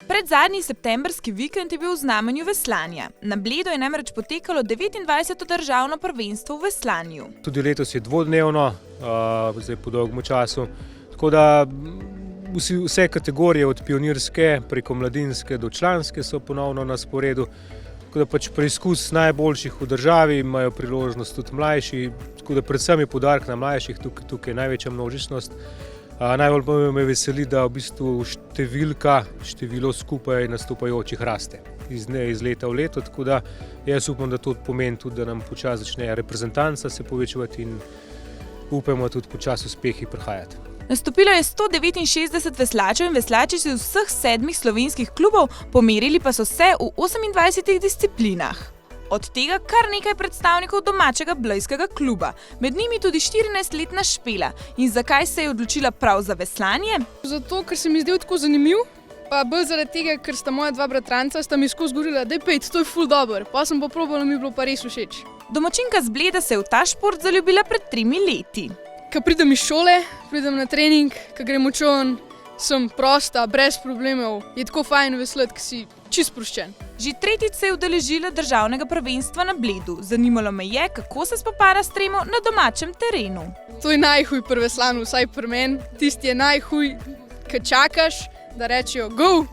Predzadnji septembrski vikend je bil v znamenju veslanja. Na Bledu je namreč potekalo 29. državno prvenstvo v veslanju. Tudi letos je dvodnevno, zdaj po dolgem času. Tako da vse kategorije od pionirske preko mladinske do članske so ponovno na sporedu. Tako da pač preizkus najboljših v državi, imajo priložnost tudi mlajši, tako da predvsem je poudarek na mlajših, tukaj je največja množičnost. Najbolj me veseli, da v bistvu število skupaj nastopajočih raste iz leta v leto, tako da jaz upam, da to pomeni tudi, da nam počasi začne reprezentanca se povečevati in upamo tudi počasi uspehi prihajati. Nastopilo je 169 veslačev in veslačic iz vseh 7 slovenskih klubov, pomerili pa so se v 28 disciplinah. Od tega kar nekaj predstavnikov domačega blejskega kluba, med njimi tudi 14-letna Špela. In zakaj se je odločila prav za veslanje? Zato, ker se mi zdel tako zanimiv, pa bolj zaradi tega, ker sta moja dva bratranca, sta mi skozi govorila, daj pejt, to je ful dober. Pa sem pa probala, mi je bilo pa res všeč. Domačinka z Bleda se je v ta šport zaljubila pred 3 leti. Ko pridem iz šole, pridem na trening, ko grem v čoln, sem prosta, brez problemov. Je tako fajn veslati, ker si čist sproščen. Že tretjič se je udeležila državnega prvenstva na Bledu. Zanimalo me je, kako se spopada s tremo na domačem terenu. To je najhuj pri veslanju, vsaj pri meni. Tisti je najhuj, ko čakaš, da rečejo go,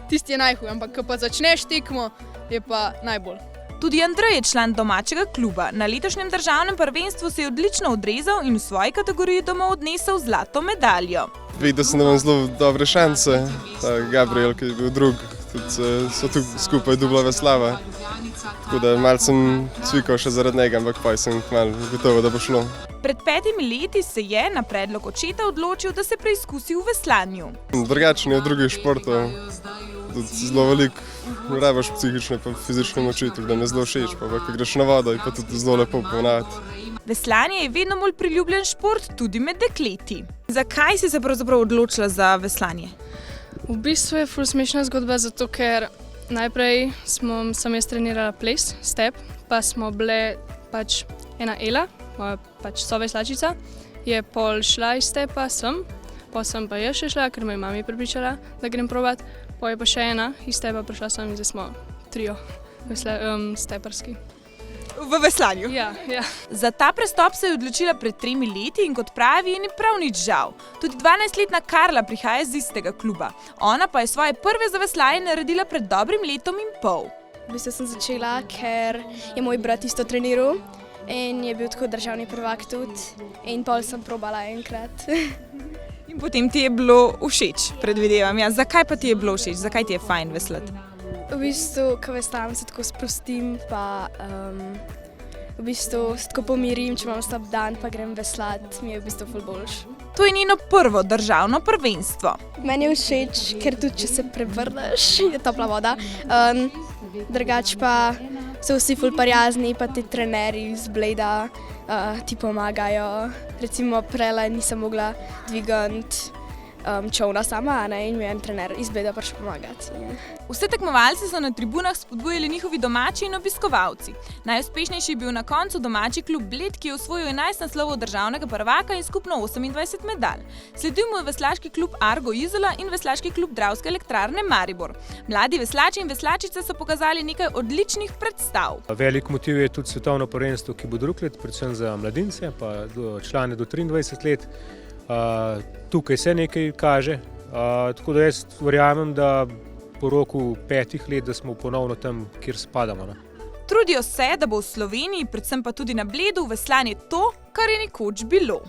tisti je najhuj, ampak ko pa začneš tekmo, je pa najbolj. Tudi Andrej je član domačega kluba. Na letošnjem državnem prvenstvu se je odlično odrezal in v svoji kategoriji domov odnesel zlato medaljo. Videl sem, da imam zelo dobre šanse. Gabriel, ki je bil drug, tudi so tu skupaj dubla veslava. Tako da malo sem cvikal še zaradi njega, ampak pa sem malo gotovo, da bo šlo. Pred 5 leti se je na predlog očeta odločil, da se preizkusi v veslanju. Drugačen je od drugih športov. Tudi zelo veliko rabiš psihične in fizične moči, tako da mi je zelo všeč. Pa ko greš na vodo, je pa tudi zelo lepo ponavljati. Veslanje je vedno bolj priljubljen šport tudi med dekleti. Zakaj si se pravzaprav odločila za veslanje? V bistvu je ful smešna zgodba, zato ker najprej sem jaz trenirala ples, step, pa smo bile pač ena Ela, moja pač soveslačica, je pol šla iz stepa sem, pa sem pa jaz še šla, ker me je mami prepričala, da grem probat, pa je pa še ena iz stepa prišla sem in zdaj smo trio steparski. V veslanju? Ja. Za ta prestop se je odločila pred 3 leti in kot pravi, je ni prav nič žal. Tudi 12-letna Karla prihaja z istega kluba. Ona pa je svoje prve zaveslaje naredila pred dobrim letom in pol. V bistvu sem začela, ker je moj brat isto treniral in je bil tako državni prvak tudi in pol sem probala enkrat. In potem ti je bilo všeč, predvidevam. Ja, zakaj pa ti je bilo všeč? Zakaj ti je fajn veslati? V bistvu, ko veslam, se tako sprostim, pa v bistvu se tako pomirim, če imam slab dan, pa grem veslati, mi je v bistvu ful boljš. To je njeno prvo državno prvenstvo. Meni je všeč, ker tudi če se prevrneš, je topla voda. Drugače pa so vsi ful prijazni, pa ti trenerji z Bleda ti pomagajo. Recimo prela nisem mogla dvigati čovna sama, in mi je en trener iz Bleda prišel pomagati. Vse tekmovalce so na tribunah spodbujali njihovi domači in obiskovalci. Najuspešnejši je bil na koncu domači klub Bled, ki je osvojil 11 naslovov državnega prvaka in skupno 28 medalj. Sledil mu je veslaški klub Argo Izola in veslaški klub Dravske elektrarne Maribor. Mladi veslači in veslačice so pokazali nekaj odličnih predstav. Velik motiv je tudi svetovno prvenstvo, ki bo drug let, predvsem za mladince, pa člane do 23 let. Tukaj se nekaj kaže, tako da jaz verjamem, da po roku 5 let, da smo ponovno tam, kjer spadamo. Trudijo se, da bo v Sloveniji, predvsem pa tudi na Bledu, veslanje to, kar je nekoč bilo.